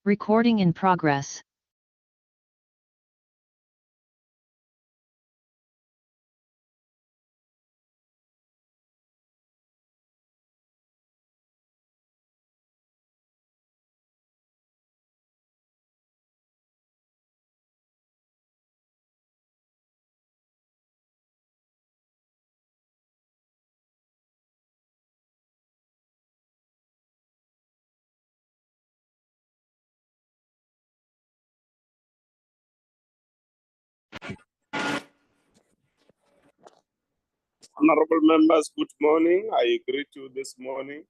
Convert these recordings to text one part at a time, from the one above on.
Recording in progress. Honorable members, good morning. I greet you this morning.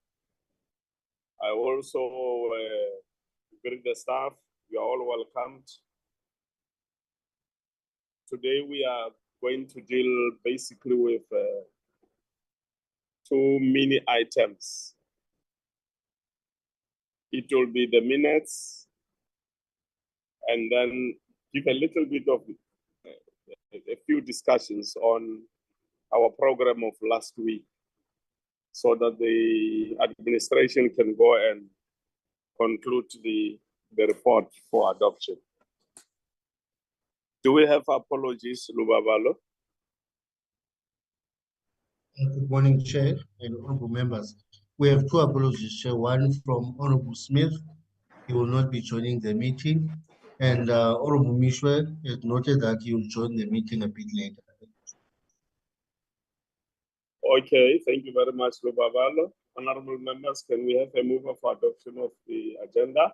I also greet the staff. You are all welcomed. Today we are going to deal basically with two mini items. It will be the minutes and then give a little bit of a few discussions on our program of last week so that the administration can go and conclude the report for adoption. Do we have apologies, Lubabalo? Good morning, Chair and honorable members. We have two apologies, Chair. One from Honorable Smith. He will not be joining the meeting. And Honorable Mishwe has noted that he will join the meeting a bit later. Okay, thank you very much, Lubabalo. Honorable members, can we have a mover for adoption of the agenda?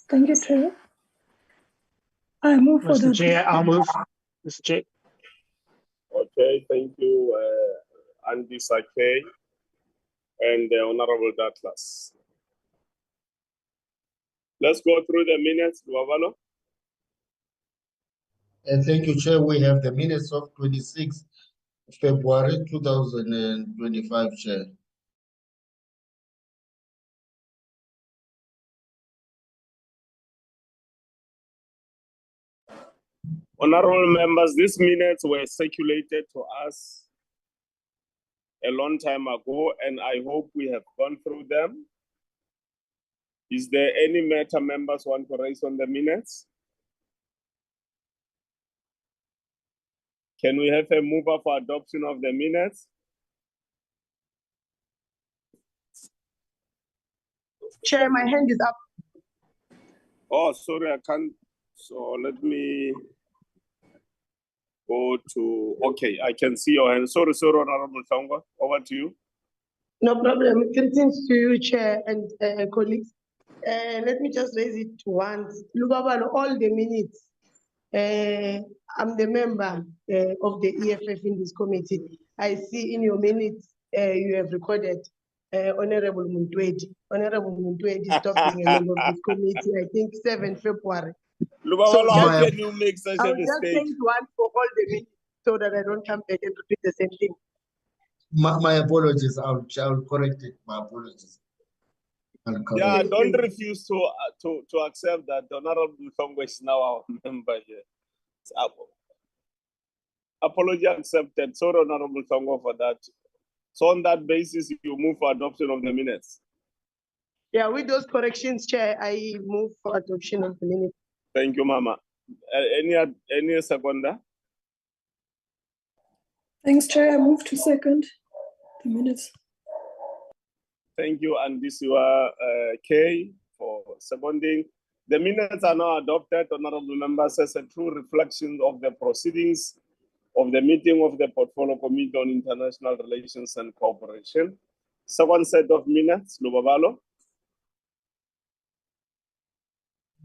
Thank you, Chair. I move for the Chair, I'll move. Mr. Chair. Okay, thank you, Andy Sake and Honorable Douglas. Let's go through the minutes, Lubabalo. Thank you, Chair. We have the minutes of 26 February 2025, Chair. Honorable members, these minutes were circulated to us a long time ago, and I hope we have gone through them. Is there any matter members want to raise on the minutes? Can we have a mover for adoption of the minutes? Chair, my hand is up. Oh, sorry, I can't. So let me go to, okay, I can see your hand. Sorry, Honorable Tonga, over to you. No problem. Greetings to you, Chair and colleagues. Let me just raise it once. Lubabalo, all the minutes. I'm the member of the EFF in this committee. I see in your minutes you have recorded Honorable Muntwedi. Honorable Muntwedi stopped being a member of this committee, I think 7 February. Lubabalo, how can you make such I'll a just mistake? change one for all the minutes so that I don't come back and repeat the same thing. My apologies. I'll correct it. My apologies. Yeah, don't refuse to accept that Honorable Tonga is now our member here. Apology accepted. Sorry, Honorable Tonga, for that. So on that basis, you move for adoption of the minutes. Yeah, with those corrections, Chair, I move for adoption of the minutes. Thank you, Mama. Any seconder? Thanks, Chair. I move to second the minutes. Thank you, and this you are Kay for seconding. The minutes are now adopted, honorable members, as a true reflection of the proceedings of the meeting of the Portfolio Committee on International Relations and Cooperation. Second set of minutes, Lubabalo.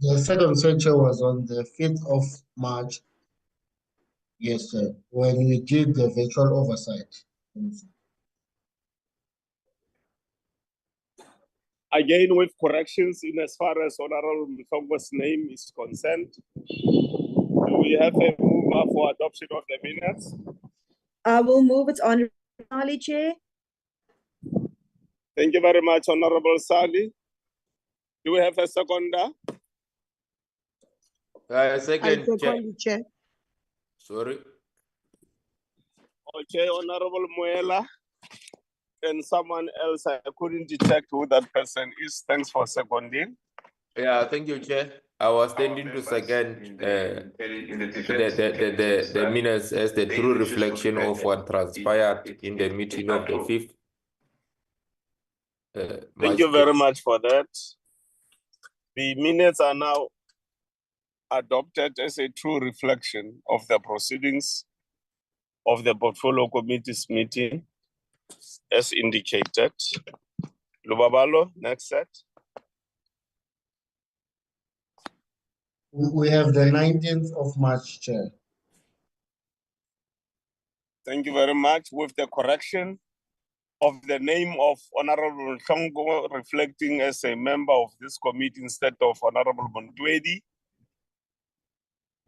The second censure was on the 5th of March. Yes, sir. When we did the virtual oversight. Again, with corrections in as far as Honorable Mthongo's name is concerned. Do we have a mover for adoption of the minutes? I will move it on, Chair. Thank you very much, Honorable Sali. Do we have a seconder? Second, Chair. Sorry. Okay, Honorable Muela. and someone else. I couldn't detect who that person is. Thanks for seconding. Yeah, thank you, Chair. I was standing to second the minutes as the true reflection of what transpired in the meeting of the 5th. Thank you very much for that. The minutes are now adopted as a true reflection of the proceedings of the Portfolio Committee's meeting, as indicated. Lubabalo, next set. We have the 19th of March, Chair. Thank you very much. With the correction of the name of Honorable Shongo reflecting as a member of this committee instead of Honorable Montwedi.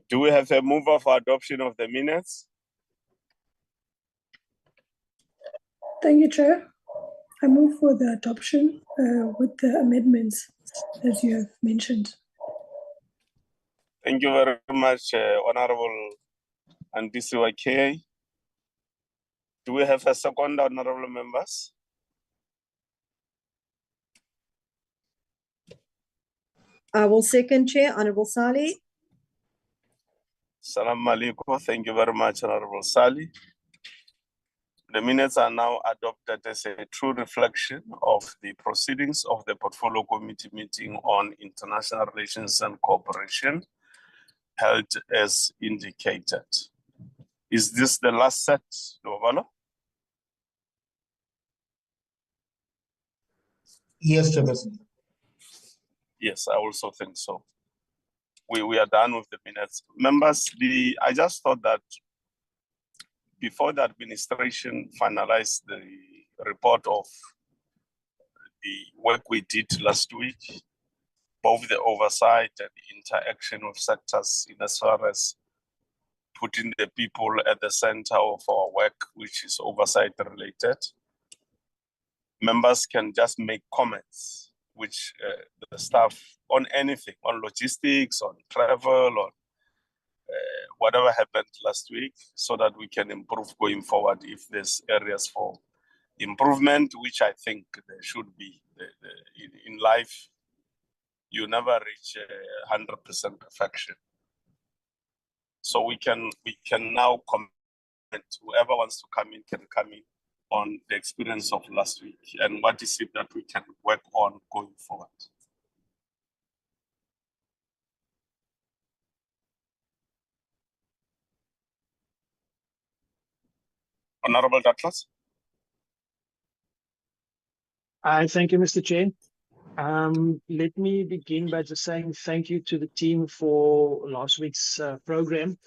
Do we have a mover for adoption of the minutes? Thank you, Chair. I move for the adoption with the amendments as you have mentioned. Thank you very much, Honorable Andisiwake. Do we have a second, honorable members? I will second, Chair. Honorable Sali. Salam alaikum. Thank you very much, Honorable Sali. The minutes are now adopted as a true reflection of the proceedings of the Portfolio Committee meeting on international relations and cooperation held as indicated. Is this the last set, Lovalo? Yes, Chairperson. Yes, I also think so. We are done with the minutes. Members, I just thought that before the administration finalized the report of the work we did last week, both the oversight and the interaction with sectors in as far as putting the people at the center of our work, which is oversight related, members can just make comments, which the staff on anything, on logistics, on travel, on whatever happened last week, so that we can improve going forward if there's areas for improvement, which I think there should be. In life, you never reach 100% perfection. So we can now comment. Whoever wants to come in can come in on the experience of last week and what is it that we can work on going forward. Honorable Douglas. I thank you, Mr. Chair. Let me begin by just saying thank you to the team for last week's program.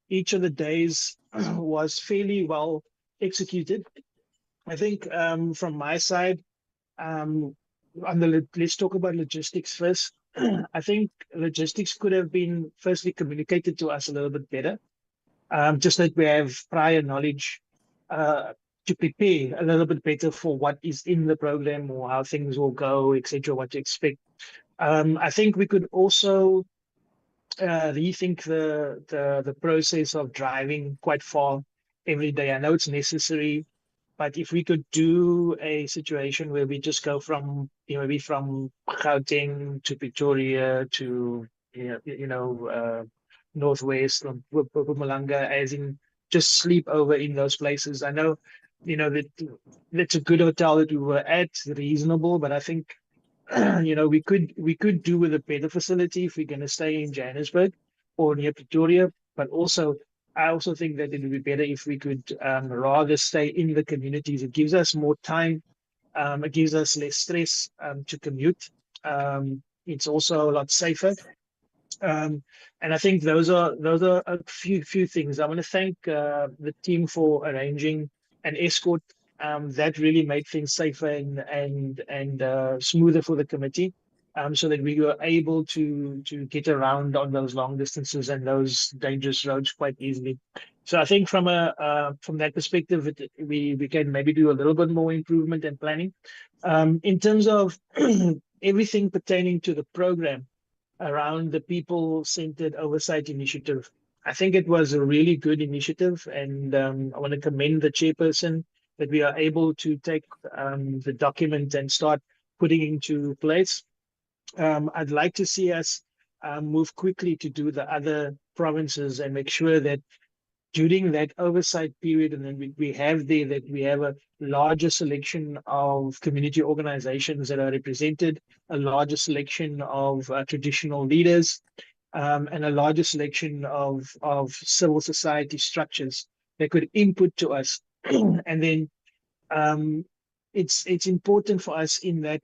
Each of the days was fairly well executed. I think from my side, let's talk about logistics first. I think logistics could have been firstly communicated to us a little bit better, just that we have prior knowledge to prepare a little bit better for what is in the program or how things will go, etc., what to expect. I think we could also rethink the process of driving quite far every day. I know it's necessary, but if we could do a situation where we just go from, maybe from Gauteng to Pretoria to, Northwest or Mpumalanga, as in just sleep over in those places. I know, that that's a good hotel that we were at, reasonable, but I think, we could do with a better facility if we're going to stay in Johannesburg or near Pretoria. But also, I also think that it would be better if we could rather stay in the communities. It gives us more time. It gives us less stress to commute. It's also a lot safer. And I think those are a few things. I want to thank the team for arranging an escort. That really made things safer and smoother for the committee, so that we were able to get around on those long distances and those dangerous roads quite easily. So I think from that perspective, we can maybe do a little bit more improvement and planning. In terms of everything pertaining to the program around the people-centered oversight initiative, I think it was a really good initiative, and I want to commend the chairperson that we are able to take the document and start putting into place. I'd like to see us move quickly to do the other provinces and make sure that during that oversight period, and then we have there that we have a larger selection of community organizations that are represented, a larger selection of traditional leaders, and a larger selection of civil society structures that could input to us. And then it's important for us in that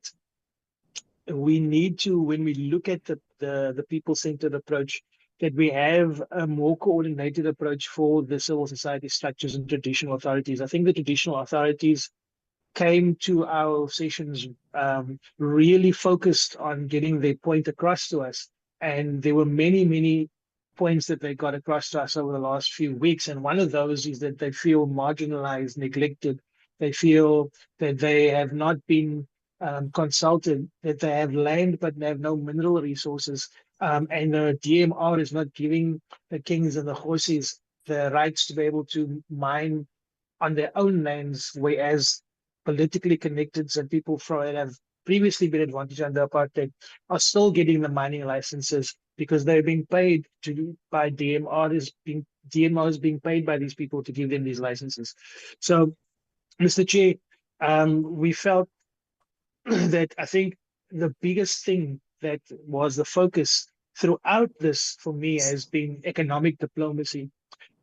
we need to, when we look at the people-centered approach, that we have a more coordinated approach for the civil society structures and traditional authorities. I think the traditional authorities came to our sessions really focused on getting their point across to us. And there were many, many points that they got across to us over the last few weeks. And one of those is that they feel marginalized, neglected. They feel that they have not been consulted, that they have land but they have no mineral resources. And the DMR is not giving the kings and the horses the rights to be able to mine on their own lands, whereas politically connected and people from it have previously been advantaged under apartheid are still getting the mining licenses because they're being paid by DMR is being paid by these people to give them these licenses. So, Mr. Chair, we felt that I think the biggest thing that was the focus throughout this for me has been economic diplomacy.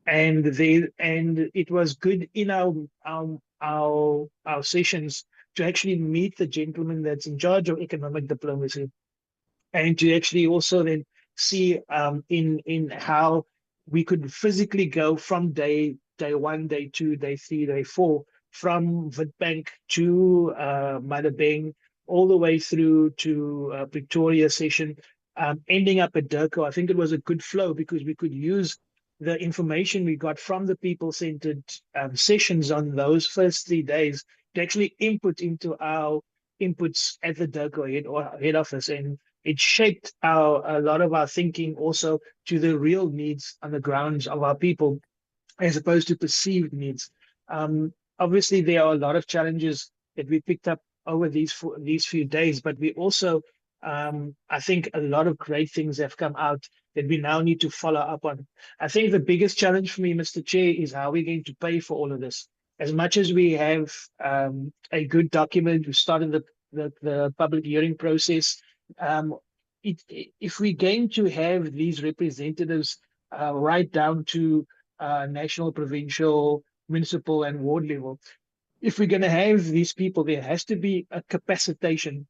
And it was good in our sessions to actually meet the gentleman that's in charge of economic diplomacy, and to actually also then see in how we could physically go from day 1, day 2, day 3, day 4, from Witbank to Madabeng, all the way through to Pretoria session, ending up at Durko. I think it was a good flow because we could use the information we got from the people-centered sessions on those first 3 days to actually input into our inputs at the Durko head office. And it shaped a lot of our thinking also to the real needs on the grounds of our people, as opposed to perceived needs. Obviously, there are a lot of challenges that we picked up over these few days, but we also, I think a lot of great things have come out that we now need to follow up on. I think the biggest challenge for me, Mr. Chair, is how we're going to pay for all of this. As much as we have a good document, we started the public hearing process. If we're going to have these representatives right down to national, provincial, municipal, and ward level, if we're going to have these people, there has to be a capacitation.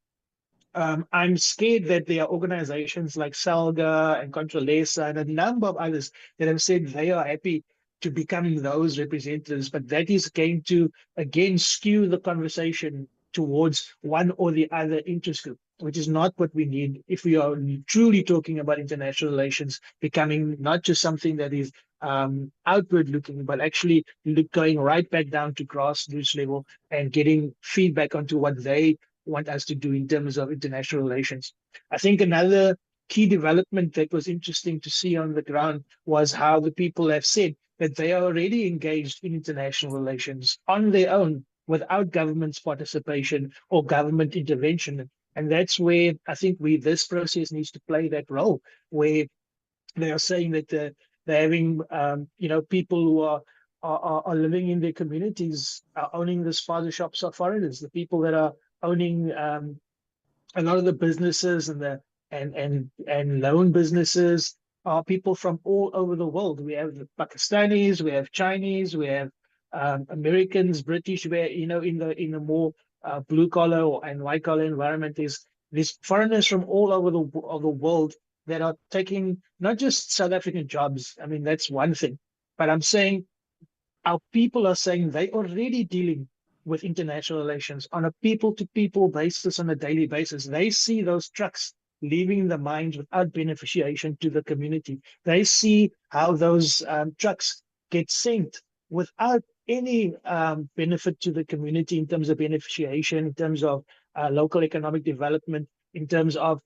I'm scared that there are organizations like Salga and Contralesa and a number of others that have said they are happy to become those representatives, but that is going to, again, skew the conversation towards one or the other interest group, which is not what we need if we are truly talking about international relations becoming not just something that is outward looking, but actually going right back down to grassroots level and getting feedback onto what they want us to do in terms of international relations. I think another key development that was interesting to see on the ground was how the people have said that they are already engaged in international relations on their own without government's participation or government intervention. And that's where I think this process needs to play that role, where they are saying that they're having people who are living in their communities are owning the spaza shops of foreigners, the people that are owning a lot of the businesses and loan businesses are people from all over the world. We have the Pakistanis, we have Chinese, we have Americans, British, where in the more blue collar and white collar environment is these foreigners from all over the world that are taking not just South African jobs. I mean, that's one thing, but I'm saying our people are saying they already dealing with international relations on a people-to-people basis on a daily basis. They see those trucks leaving the mines without beneficiation to the community. They see how those trucks get sent without any benefit to the community in terms of beneficiation, in terms of local economic development, in terms of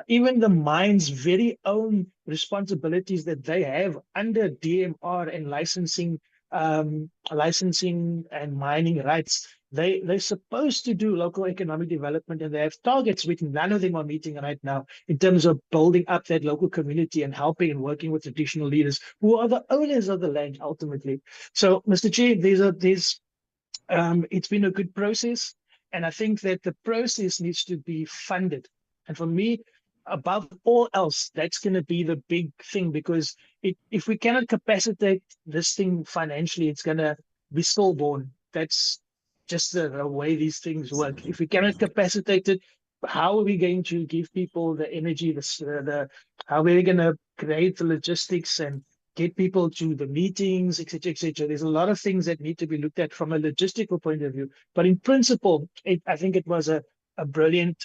even the mine's very own responsibilities that they have under DMR and licensing licensing and mining rights. They're supposed to do local economic development, and they have targets which none of them are meeting right now in terms of building up that local community and helping and working with traditional leaders who are the owners of the land ultimately. So, Mr. Chair, it's been a good process, and I think that the process needs to be funded. And for me, above all else, that's going to be the big thing, because if we cannot capacitate this thing financially, it's going to be stillborn. That's just the way these things work. If we cannot capacitate it, how are we going to give people the energy, how are we going to create the logistics and get people to the meetings, et cetera, et cetera. There's a lot of things that need to be looked at from a logistical point of view. But in principle, I think it was a brilliant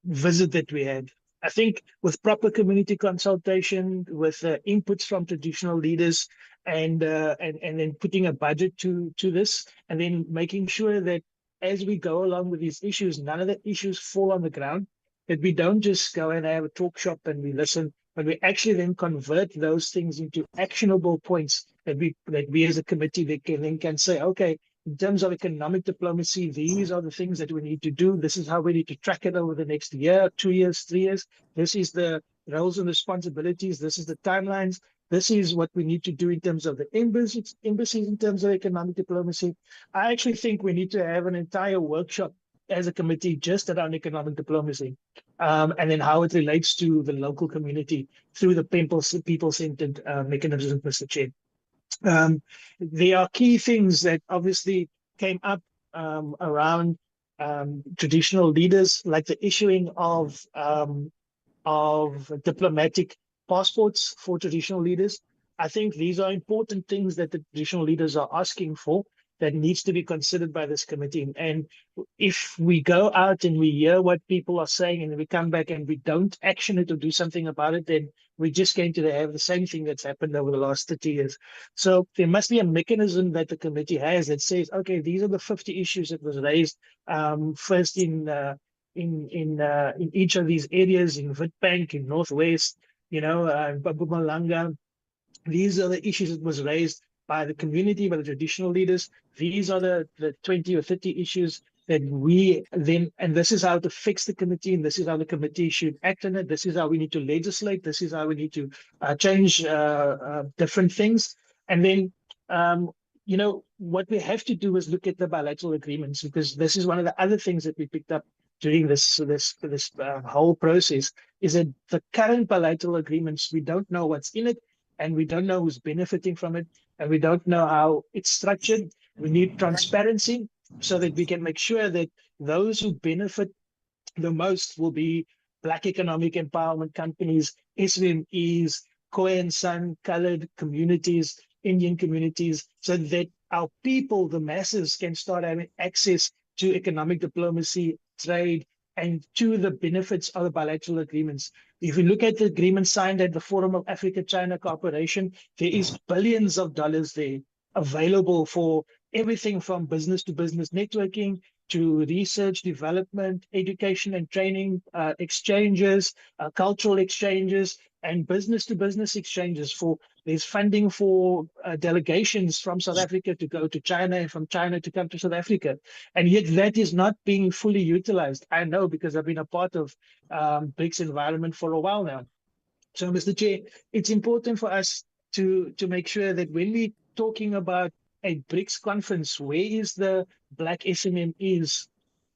visit that we had. I think with proper community consultation, with inputs from traditional leaders, and then putting a budget to this, and then making sure that as we go along with these issues, none of the issues fall on the ground, that we don't just go and have a talk shop and we listen, but we actually then convert those things into actionable points that we as a committee then can say, okay, in terms of economic diplomacy, these are the things that we need to do. This is how we need to track it over the next year, 2 years, 3 years. This is the roles and responsibilities. This is the timelines. This is what we need to do in terms of the embassies in terms of economic diplomacy. I actually think we need to have an entire workshop as a committee just around economic diplomacy, and then how it relates to the local community through the people-centered mechanism, Mr. Chair. There are key things that obviously came up around traditional leaders, like the issuing of diplomatic passports for traditional leaders. I think these are important things that the traditional leaders are asking for that needs to be considered by this committee. And if we go out and we hear what people are saying and we come back and we don't action it or do something about it, then we're just going to have the same thing that's happened over the last 30 years. So there must be a mechanism that the committee has that says, okay, these are the 50 issues that was raised first in each of these areas, in Witbank, in Northwest, in Mpumalanga. These are the issues that was raised by the community, by the traditional leaders. These are the 20 or 30 issues that we then, and this is how to fix the committee, and this is how the committee should act on it. This is how we need to legislate. This is how we need to change different things. And then, what we have to do is look at the bilateral agreements, because this is one of the other things that we picked up during this whole process, is that the current bilateral agreements, we don't know what's in it, and we don't know who's benefiting from it, and we don't know how it's structured. We need transparency so that we can make sure that those who benefit the most will be Black economic empowerment companies, SMEs, Khoi and San, colored communities, Indian communities, so that our people, the masses, can start having access to economic diplomacy, trade, and to the benefits of the bilateral agreements. If you look at the agreement signed at the Forum of Africa-China Cooperation, there is billions of dollars there available for everything from business to business networking, to research, development, education and training exchanges, cultural exchanges, and business to business exchanges. There's funding for delegations from South Africa to go to China, and from China to come to South Africa. And yet that is not being fully utilized. I know, because I've been a part of BRICS environment for a while now. So, Mr. Chair, it's important for us to make sure that when we're talking about a BRICS conference, where is the Black SMMEs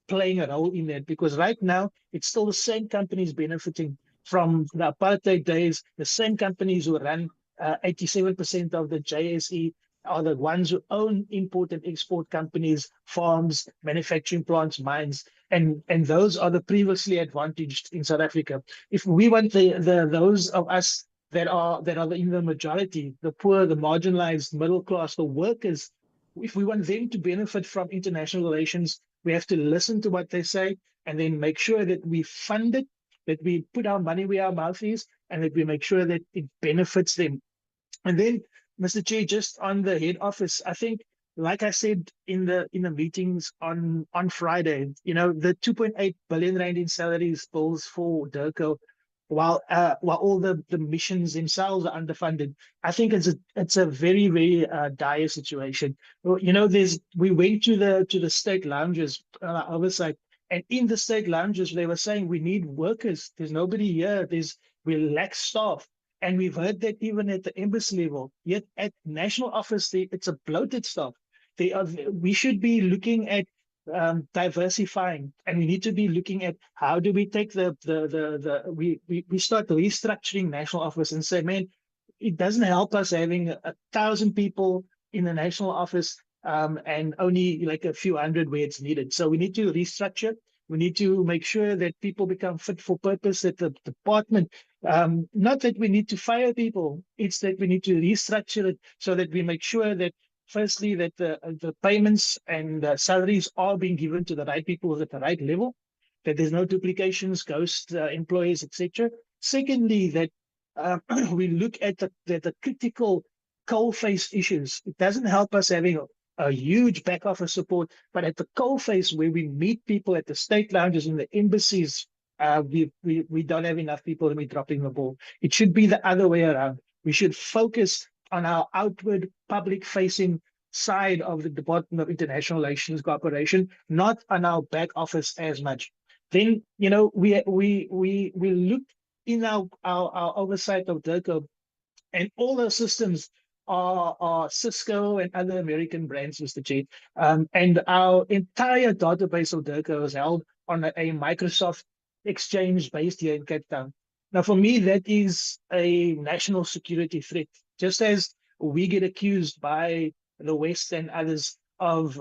playing a role in that? Because right now, it's still the same companies benefiting from the apartheid days, the same companies who run 87% of the JSE are the ones who own import and export companies, farms, manufacturing plants, mines, and those are the previously advantaged in South Africa. If we want those of us that are in the majority, the poor, the marginalized, middle class, the workers, if we want them to benefit from international relations, we have to listen to what they say and then make sure that we fund it, that we put our money where our mouth is, and that we make sure that it benefits them. And then, Mr. Chair, just on the head office, I think, like I said in the meetings on Friday, the 2.8 billion rand in salaries bills for DIRCO, while all the missions themselves are underfunded. I think it's a very, very dire situation. Well, you know, we went to the state lounges oversight, and in the state lounges they were saying we need workers. There's nobody here. We lack staff. And we've heard that even at the embassy level, yet at national office, it's a bloated staff. We should be looking at diversifying, and we need to be looking at how do we take we start restructuring national office and say, man, it doesn't help us having 1,000 people in the national office and only like a few hundred where it's needed. So we need to restructure. We need to make sure that people become fit for purpose at the department. Not that we need to fire people, it's that we need to restructure it so that we make sure that firstly, that the payments and salaries are being given to the right people at the right level, that there's no duplications, ghost employees, etc. Secondly, that we look at the critical coalface issues. It doesn't help us having a huge back office support, but at the coalface where we meet people at the state lounges and the embassies, we don't have enough people and we're dropping the ball. It should be the other way around. We should focus on our outward public-facing side of the Department of International Relations Cooperation, not on our back office as much. Then, you know, we look in our oversight of DIRCO, and all our systems are Cisco and other American brands, Mr. Chair. And our entire database of DIRCO is held on a Microsoft exchange based here in Cape Town. Now, for me, that is a national security threat. Just as we get accused by the West and others of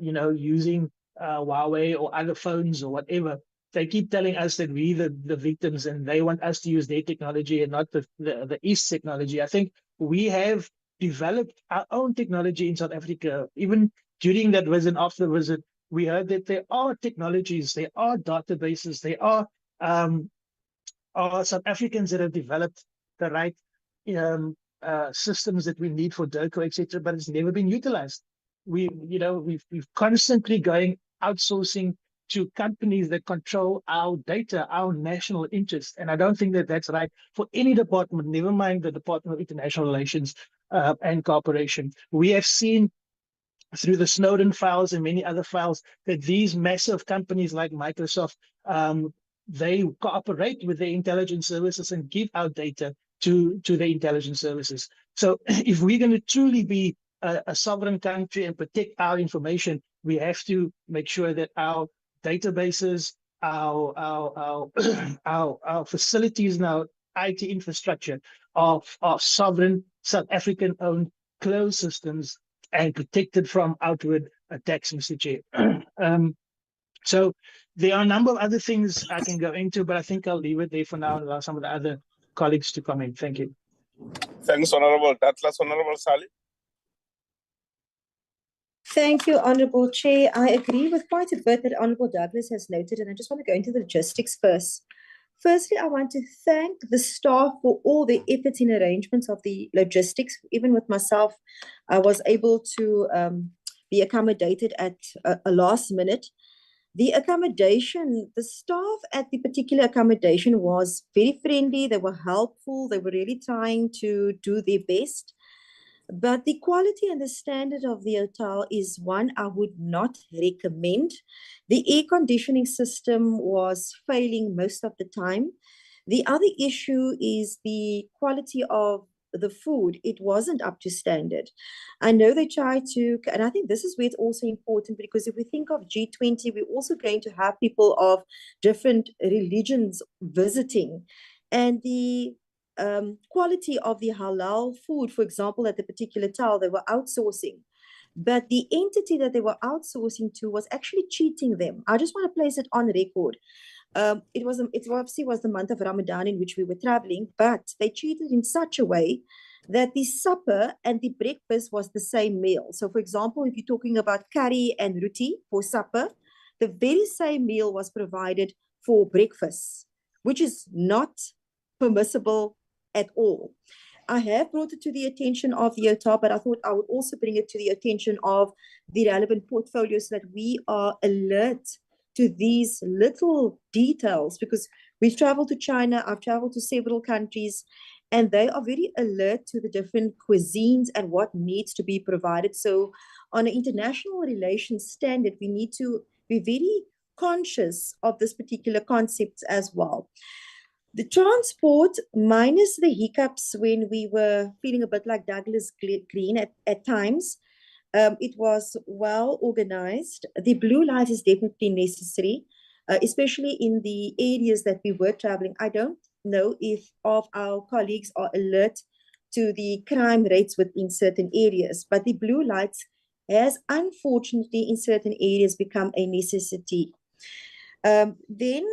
you know, using Huawei or other phones or whatever, they keep telling us that we the victims and they want us to use their technology and not the East technology. I think we have developed our own technology in South Africa. Even during that visit, after the visit, we heard that there are technologies, there are databases, there are South Africans that have developed the right systems that we need for DIRCO, etc., but it's never been utilized. We've constantly going outsourcing to companies that control our data, our national interest, and I don't think that that's right for any department. Never mind the Department of International Relations and Cooperation. We have seen through the Snowden files and many other files that these massive companies like Microsoft, they cooperate with their intelligence services and give out data to the intelligence services. So if we're going to truly be a sovereign country and protect our information, we have to make sure that our databases, our facilities and our IT infrastructure are sovereign, South African-owned, closed systems and protected from outward attacks, Mr. Chair. So there are a number of other things I can go into, but I think I'll leave it there for now and allow some of the other colleagues to comment. Thank you. Thanks, Honorable Douglas. Honorable Sally. Thank you, Honorable Chair. I agree with quite a bit that Honorable Douglas has noted, and I just want to go into the logistics first. Firstly, I want to thank the staff for all the efforts in arrangements of the logistics. Even with myself, I was able to be accommodated at a last minute. The accommodation, the staff at the particular accommodation was very friendly. They were helpful. They were really trying to do their best. But the quality and the standard of the hotel is one I would not recommend. The air conditioning system was failing most of the time. The other issue is the quality of the food. It wasn't up to standard. I know they tried to, and I think this is where it's also important, because if we think of G20, we're also going to have people of different religions visiting. And the quality of the halal food, for example, at the particular hotel, they were outsourcing. But the entity that they were outsourcing to was actually cheating them. I just want to place it on record. It obviously was the month of Ramadan in which we were traveling, but they cheated in such a way that the supper and the breakfast was the same meal. So, for example, if you're talking about curry and roti for supper, the very same meal was provided for breakfast, which is not permissible at all. I have brought it to the attention of the hotel, but I thought I would also bring it to the attention of the relevant portfolios so that we are alert to these little details, because We've traveled to China, I've traveled to several countries, and they are very alert to the different cuisines and what needs to be provided. So on an international relations standard, we need to be very conscious of this particular concept as well. The transport, minus the hiccups when we were feeling a bit like Douglas Green at times, it was well organized. The blue light is definitely necessary, especially in the areas that we were traveling. I don't know if all of our colleagues are alert to the crime rates within certain areas, but the blue lights has unfortunately in certain areas become a necessity. Then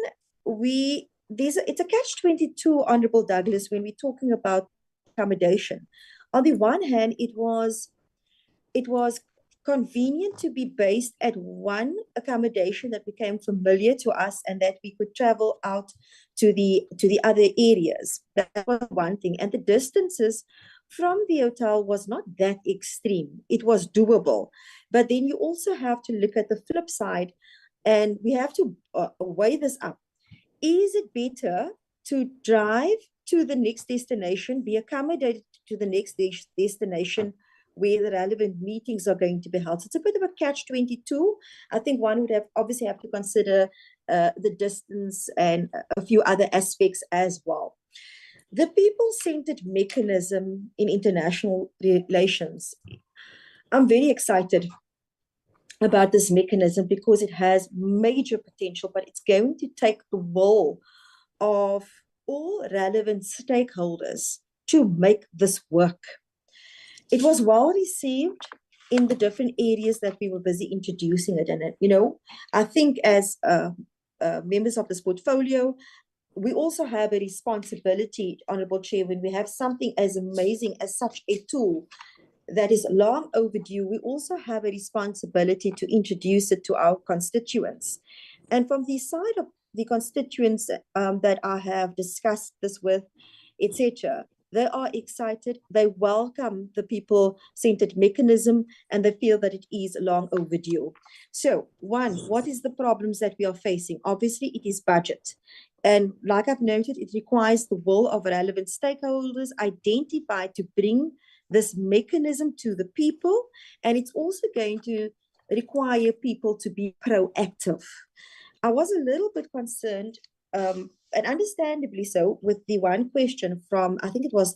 it's a catch-22, Honorable Douglas, when we're talking about accommodation. On the one hand, it was convenient to be based at one accommodation that became familiar to us and that we could travel out to the other areas. That was one thing. And the distances from the hotel was not that extreme. It was doable. But then you also have to look at the flip side, and we have to weigh this up. Is it better to drive to the next destination, be accommodated to the next destination where the relevant meetings are going to be held? So it's a bit of a catch-22. I think one would obviously have to consider the distance and a few other aspects as well. The people-centered mechanism in international relations. I'm very excited about this mechanism because it has major potential, but it's going to take the will of all relevant stakeholders to make this work. It was well received in the different areas that we were busy introducing it. And, I think as members of this portfolio, we also have a responsibility, Honorable Chair, when we have something as amazing as such a tool that is long overdue, we also have a responsibility to introduce it to our constituents. And from the side of the constituents that I have discussed this with, etc., they are excited, they welcome the people-centered mechanism, and they feel that it is long overdue. So, one, what is the problems that we are facing? Obviously, it is budget. And like I've noted, it requires the will of relevant stakeholders identified to bring this mechanism to the people, and it's also going to require people to be proactive. I was a little bit concerned, and understandably so, with the one question from, I think it was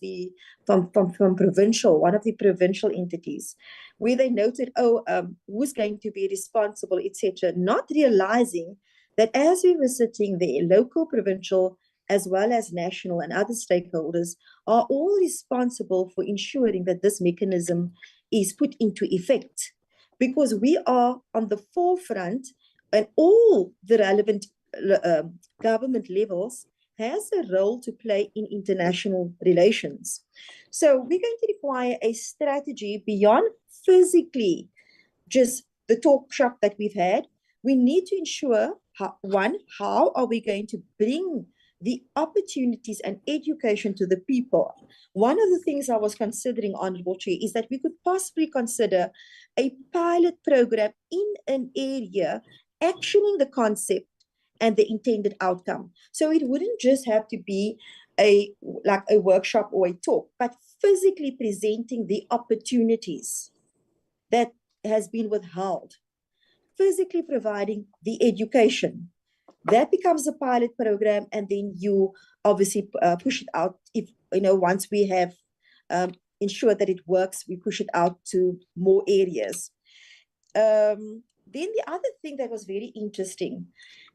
from provincial, one of the provincial entities, where they noted, who's going to be responsible, etc., not realizing that as we were sitting there, local, provincial, as well as national and other stakeholders are all responsible for ensuring that this mechanism is put into effect, because we are on the forefront and all the relevant government levels has a role to play in international relations. So we're going to require a strategy beyond physically just the talk shop that we've had. We need to ensure, how are we going to bring the opportunities and education to the people? One of the things I was considering, Honorable Chair, is that we could possibly consider a pilot program in an area, actioning the concept and the intended outcome. So it wouldn't just have to be like a workshop or a talk, but physically presenting the opportunities that has been withheld, physically providing the education. That becomes a pilot program, and then you obviously push it out. If once we have ensured that it works, we push it out to more areas. Then the other thing that was very interesting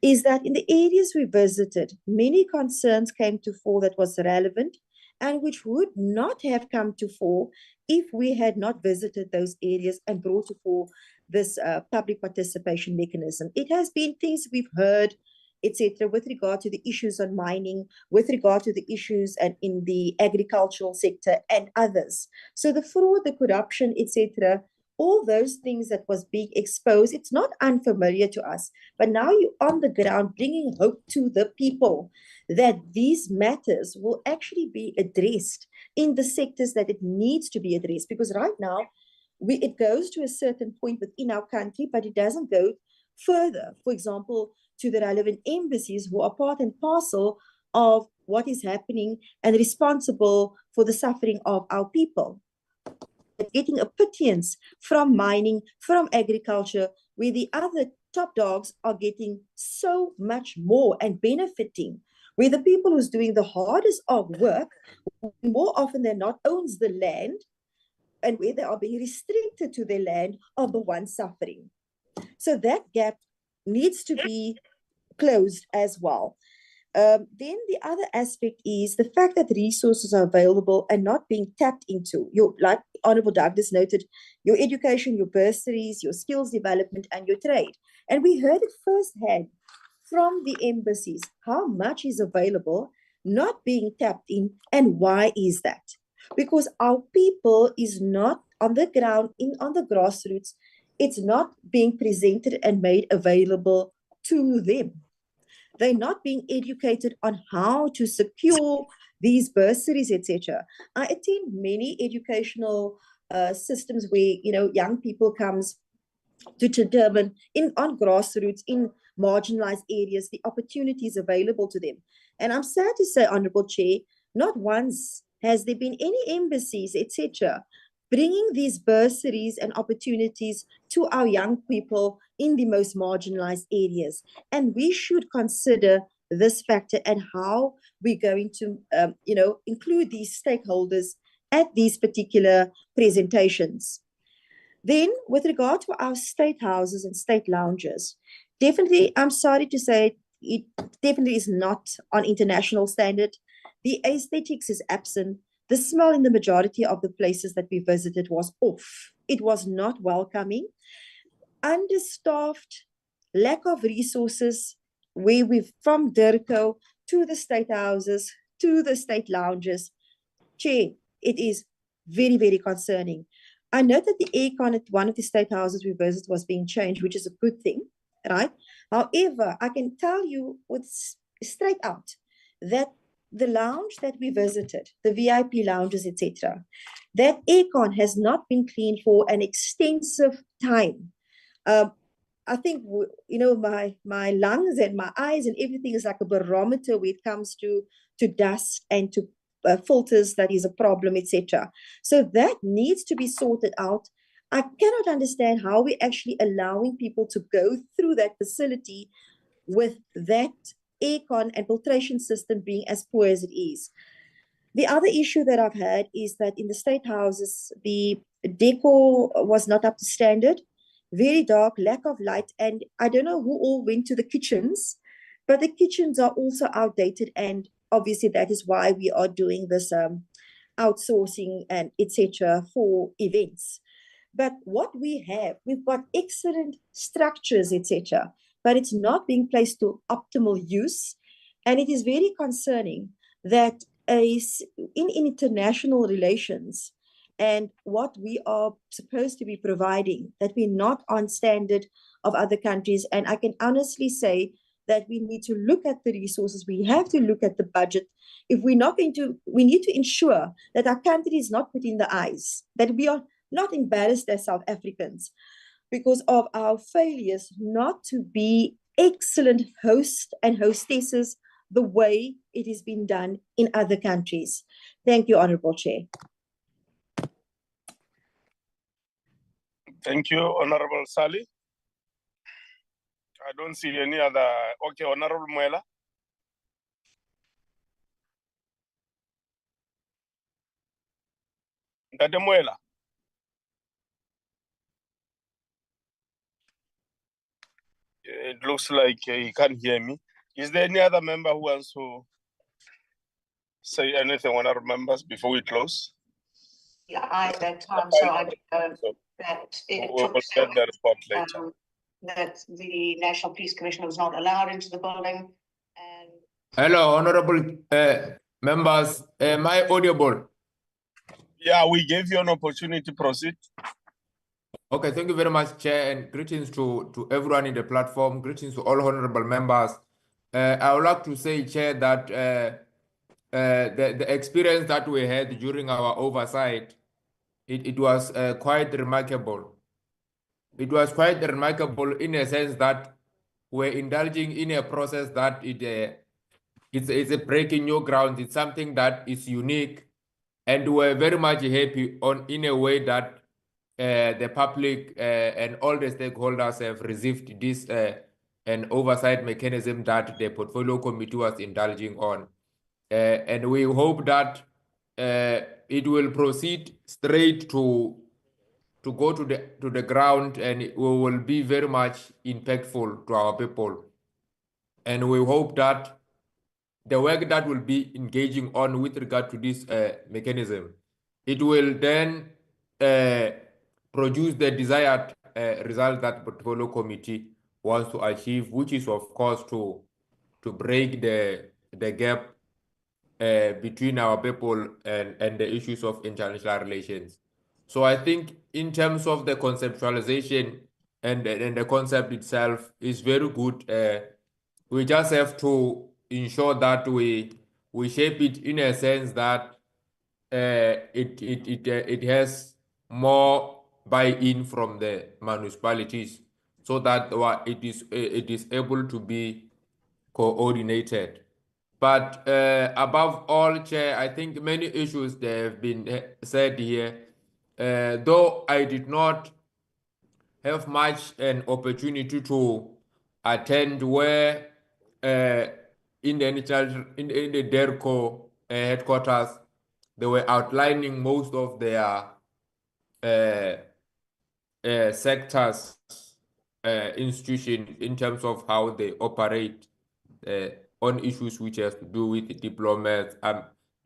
is that in the areas we visited, many concerns came to fore that was relevant and which would not have come to fore if we had not visited those areas and brought to fore this public participation mechanism. It has been things we've heard, etc., with regard to the issues on mining, with regard to the issues and in the agricultural sector and others. So the fraud, the corruption, etc., all those things that was being exposed, it's not unfamiliar to us, but now you're on the ground bringing hope to the people that these matters will actually be addressed in the sectors that it needs to be addressed. Because right now, it goes to a certain point within our country, but it doesn't go further. For example, to the relevant embassies who are part and parcel of what is happening and responsible for the suffering of our people. Getting a pittance from mining, from agriculture, where the other top dogs are getting so much more and benefiting, where the people who's doing the hardest of work, more often than not, owns the land, and where they are being restricted to their land, are the ones suffering. So that gap needs to be closed as well. Then the other aspect is the fact that resources are available and not being tapped into. Like Honorable Douglas noted, your education, your bursaries, your skills development, and your trade. And we heard it firsthand from the embassies, how much is available, not being tapped in, and why is that? Because our people is not on the ground, on the grassroots, it's not being presented and made available to them. They're not being educated on how to secure these bursaries, etc. I attend many educational systems where young people comes to determine on grassroots, in marginalized areas, the opportunities available to them. And I'm sad to say, Honorable Chair, not once has there been any embassies, etc., bringing these bursaries and opportunities to our young people in the most marginalized areas. And we should consider this factor and how we're going to, include these stakeholders at these particular presentations. Then, with regard to our state houses and state lounges, definitely, I'm sorry to say, it definitely is not on international standard. The aesthetics is absent. The smell in the majority of the places that we visited was off. It was not welcoming. Understaffed, lack of resources, where we've from Durko to the state houses, to the state lounges. Chair, it is very, very concerning. I know that the aircon at one of the state houses we visited was being changed, which is a good thing, right? However, I can tell you straight out that the lounge that we visited, the VIP lounges, etc., that aircon has not been cleaned for an extensive time. I think, my lungs and my eyes and everything is like a barometer when it comes to dust and to filters. That is a problem, etc. So that needs to be sorted out. I cannot understand how we're actually allowing people to go through that facility with that aircon and filtration system being as poor as it is. The other issue that I've had is that in the state houses, the decor was not up to standard, very dark, lack of light, and I don't know who all went to the kitchens, but the kitchens are also outdated, and obviously that is why we are doing this outsourcing and etc. for events. But what we've got excellent structures, etc., but it's not being placed to optimal use. And it is very concerning that in international relations and what we are supposed to be providing, that we're not on standard of other countries. And I can honestly say that we need to look at the resources. We have to look at the budget. If we're not going to, we need to ensure that our country is not put in the eyes, that we are not embarrassed as South Africans because of our failures not to be excellent hosts and hostesses the way it has been done in other countries. Thank you, Honorable Chair. Thank you, Honorable Sally. I don't see any other. Okay, Honorable Muela. Dade Muela. It looks like he can't hear me. Is there any other member who wants to say anything, honorable members, before we close? Yeah, I at that time, so I that it we'll took get the report later. That the National Police Commissioner was not allowed into the building. And Hello, honorable members. Am I audible? Yeah, we gave you an opportunity to proceed. Okay, thank you very much, Chair, and greetings to everyone in the platform. Greetings to all honorable members. I would like to say, Chair, that the experience that we had during our oversight, it was quite remarkable. It was quite remarkable in a sense that we're indulging in a process that it's a breaking new ground. It's something that is unique, and we're very much happy in a way that the public and all the stakeholders have received this an oversight mechanism that the portfolio committee was indulging on. And we hope that it will proceed straight to go to the ground, and it will be very much impactful to our people. And we hope that the work that will be engaging on with regard to this mechanism, it will then produce the desired result that portfolio committee wants to achieve, which is of course to break the gap between our people and the issues of international relations. So I think in terms of the conceptualization and the concept itself is very good. We just have to ensure that we shape it in a sense that it has more buy-in from the municipalities, so that it is able to be coordinated. But above all, Chair, I think many issues that have been said here, though I did not have much an opportunity to attend where in the DERCO headquarters, they were outlining most of their sectors, institution in terms of how they operate on issues which has to do with diplomats,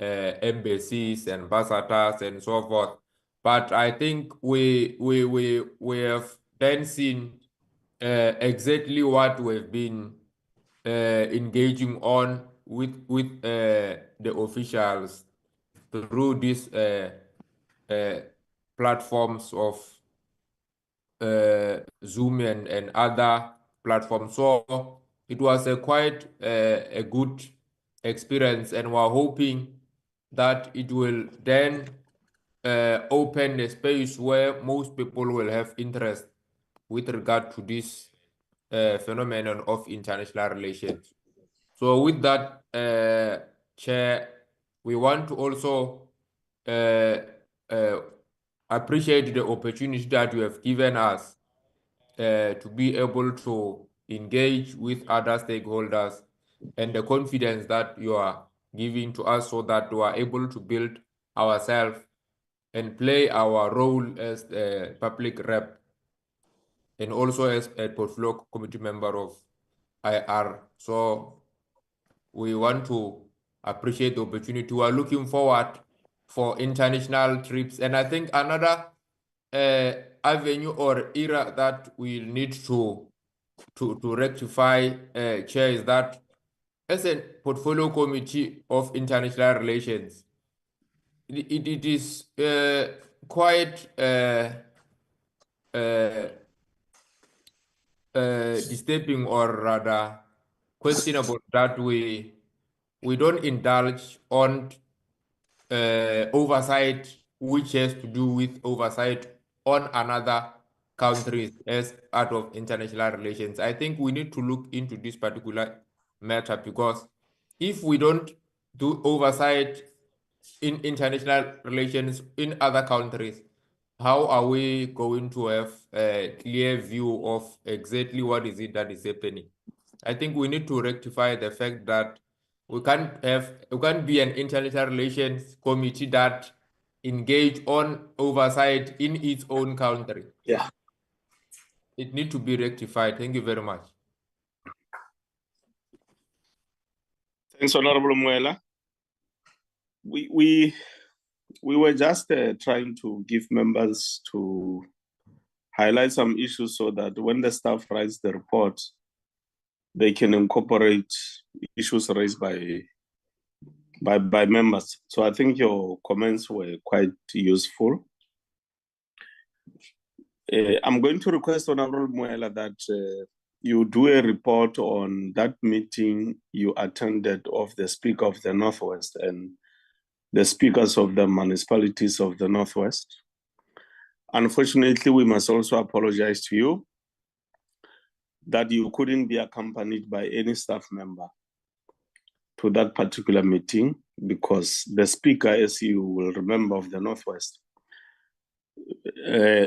embassies, and ambassadors, and so forth. But I think we have then seen exactly what we've been engaging on with the officials through these platforms of Zoom and other platforms. So it was quite a good experience, and we're hoping that it will then open a space where most people will have interest with regard to this phenomenon of international relations. So with that, Chair, we want to also appreciate the opportunity that you have given us to be able to engage with other stakeholders, and the confidence that you are giving to us, so that we are able to build ourselves and play our role as a public rep and also as a portfolio committee member of IR. So we want to appreciate the opportunity. We are looking forward for international trips. And I think another avenue or era that we need to rectify, Chair, is that as a portfolio committee of international relations, it is quite disturbing, or rather questionable, that we don't indulge on oversight which has to do with oversight on another countries as part of international relations. I think we need to look into this particular matter, because if we don't do oversight in international relations in other countries, how are we going to have a clear view of exactly what is it that is happening? I think we need to rectify the fact that we can't be an international relations committee that engage on oversight in its own country. Yeah. It needs to be rectified. Thank you very much. Thanks, Honorable Muela. We were just trying to give members to highlight some issues, so that when the staff writes the report, they can incorporate issues raised by members. So I think your comments were quite useful. I'm going to request Honorable Muela that you do a report on that meeting you attended of the Speaker of the Northwest and the speakers of the municipalities of the Northwest. Unfortunately, we must also apologize to you that you couldn't be accompanied by any staff member to that particular meeting because the speaker, as you will remember, of the Northwest,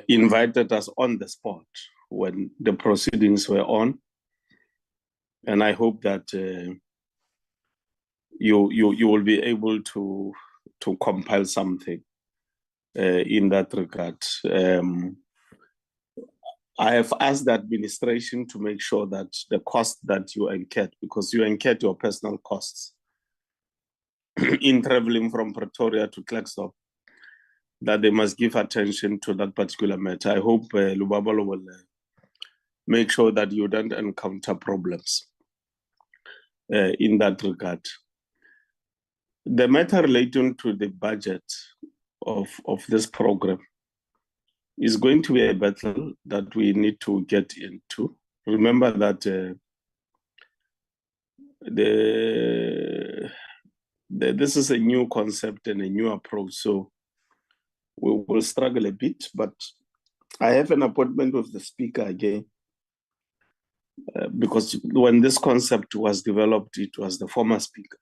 invited us on the spot when the proceedings were on. And I hope that you will be able to compile something in that regard. I have asked the administration to make sure that the cost that you incurred, because you incurred your personal costs in traveling from Pretoria to Klerksdorp, that they must give attention to that particular matter. I hope Lubabalo will make sure that you don't encounter problems in that regard. The matter relating to the budget of this program is going to be a battle that we need to get into. Remember that this is a new concept and a new approach, so we will struggle a bit, but I have an appointment with the speaker again because when this concept was developed, it was the former speaker.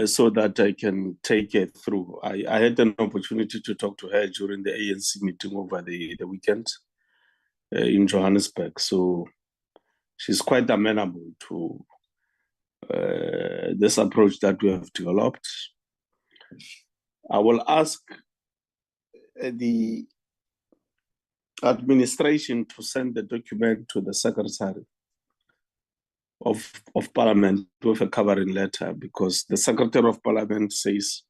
So that I can take it through. I had an opportunity to talk to her during the ANC meeting over the weekend in Johannesburg. So she's quite amenable to this approach that we have developed. I will ask the administration to send the document to the Secretary of Parliament with a covering letter, because the Secretary of Parliament says,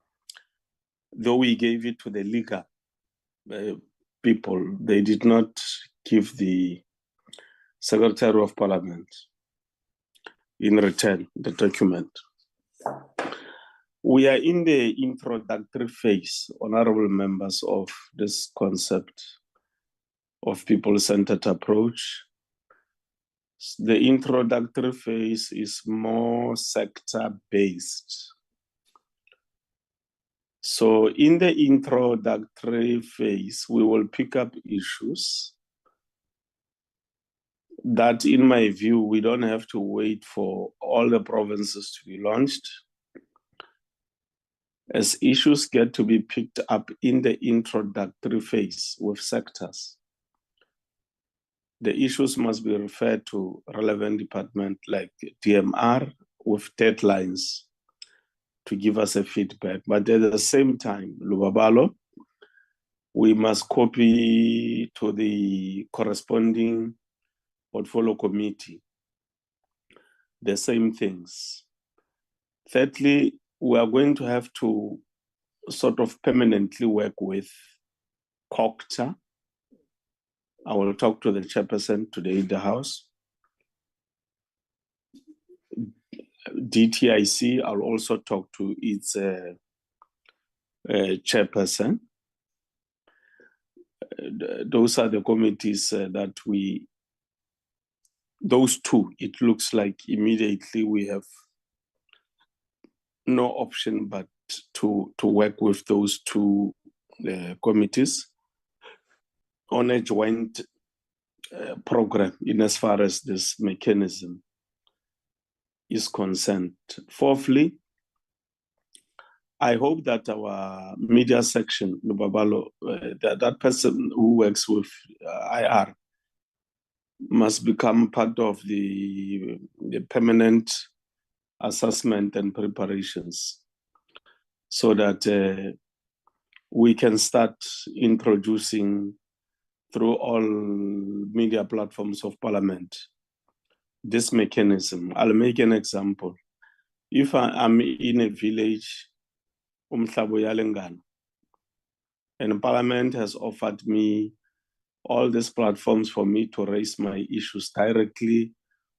though we gave it to the legal people, they did not give the Secretary of Parliament in return the document. We are in the introductory phase, honorable members, of this concept of people-centered approach. The introductory phase is more sector-based. So in the introductory phase, we will pick up issues that, in my view, we don't have to wait for all the provinces to be launched. As issues get to be picked up in the introductory phase with sectors, the issues must be referred to relevant department like DMR with deadlines to give us a feedback. But at the same time, Lubabalo, we must copy to the corresponding portfolio committee the same things. Thirdly, we are going to have to sort of permanently work with COCTA. I will talk to the chairperson today in the House. DTIC, I'll also talk to its chairperson. Those are the committees that those two, it looks like immediately we have no option but to work with those two committees on a joint program in as far as this mechanism is concerned. Fourthly, I hope that our media section, Lubabalo, that person who works with IR must become part of the permanent assessment and preparations so that we can start introducing through all media platforms of Parliament this mechanism. I'll make an example. If I'm in a village, and Parliament has offered me all these platforms for me to raise my issues directly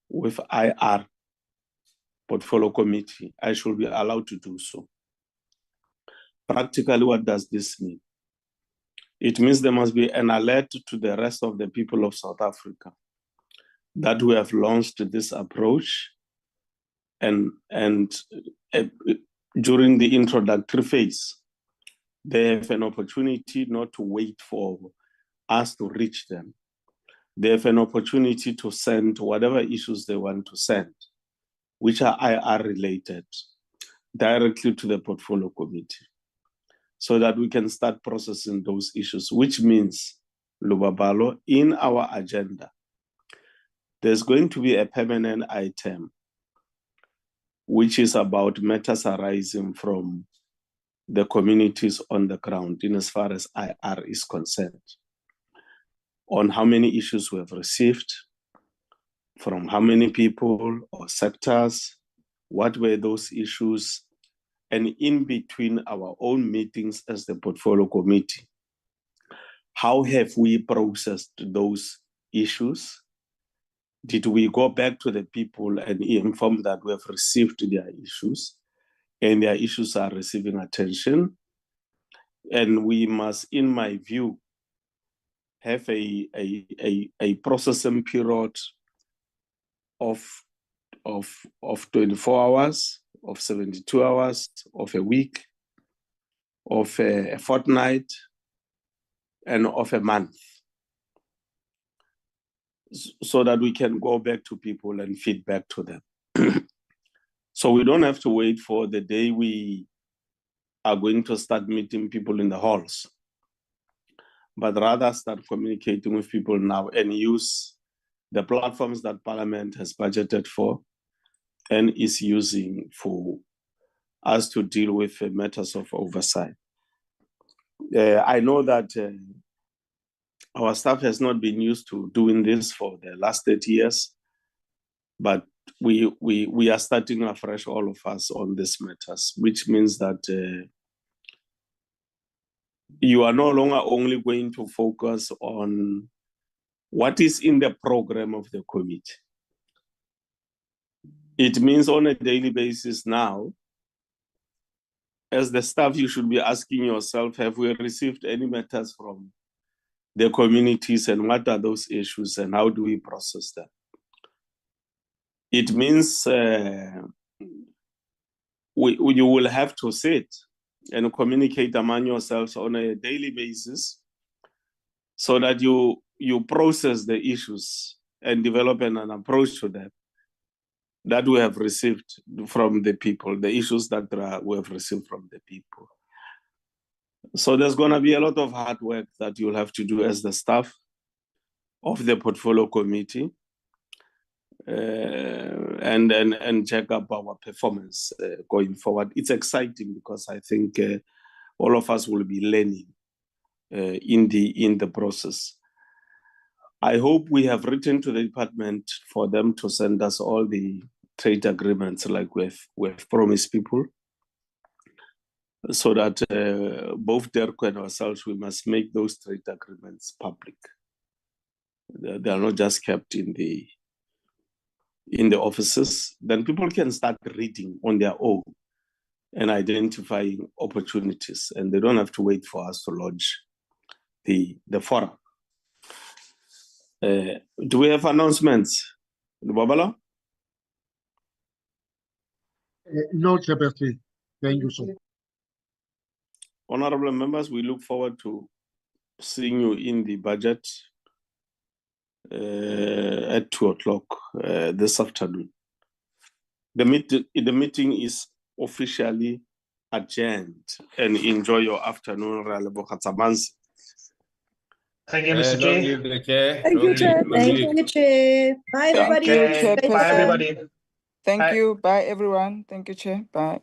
with IR portfolio committee, I should be allowed to do so. Practically, what does this mean? It means there must be an alert to the rest of the people of South Africa that we have launched this approach, and during the introductory phase, they have an opportunity not to wait for us to reach them, they have an opportunity to send whatever issues they want to send, which are IR related, directly to the portfolio committee, so that we can start processing those issues, which means, Lubabalo, in our agenda, there's going to be a permanent item, which is about matters arising from the communities on the ground in as far as IR is concerned, on how many issues we have received, from how many people or sectors, what were those issues, and in between our own meetings as the portfolio committee, how have we processed those issues? Did we go back to the people and inform that we have received their issues and their issues are receiving attention? And we must, in my view, have a processing period of 24 hours, of 72 hours, of a week, of a fortnight, and of a month, so that we can go back to people and feed back to them. So we don't have to wait for the day we are going to start meeting people in the halls, but rather start communicating with people now and use the platforms that Parliament has budgeted for and is using for us to deal with matters of oversight. I know that our staff has not been used to doing this for the last 30 years, but we are starting afresh, all of us, on these matters, which means that you are no longer only going to focus on what is in the program of the committee. It means on a daily basis now, as the staff, you should be asking yourself, have we received any matters from the communities, and what are those issues and how do we process them? It means you will have to sit and communicate among yourselves on a daily basis so that you process the issues and develop an approach to them that we have received from the people, the issues that we have received from the people. So there's going to be a lot of hard work that you'll have to do as the staff of the portfolio committee and check up our performance going forward. It's exciting because I think all of us will be learning in the process. I hope we have written to the department for them to send us all the trade agreements like we've promised people, so that both Derek and ourselves, we must make those trade agreements public. They are not just kept in the offices. Then people can start reading on their own and identifying opportunities, and they don't have to wait for us to launch the forum. Do we have announcements, Babala? No, Chairperson. Thank you, sir. Honorable members, we look forward to seeing you in the budget at 2 o'clock this afternoon. The meeting is officially adjourned, and enjoy your afternoon. Thank you, Mr. Don't Chair. leave the chair. Thank Don't you, Chair. leave. Thank you, Chair. Bye, everybody. Okay, Stay bye, safe. everybody. Thank Bye. you. Bye, everyone. Thank you, Chair. Bye.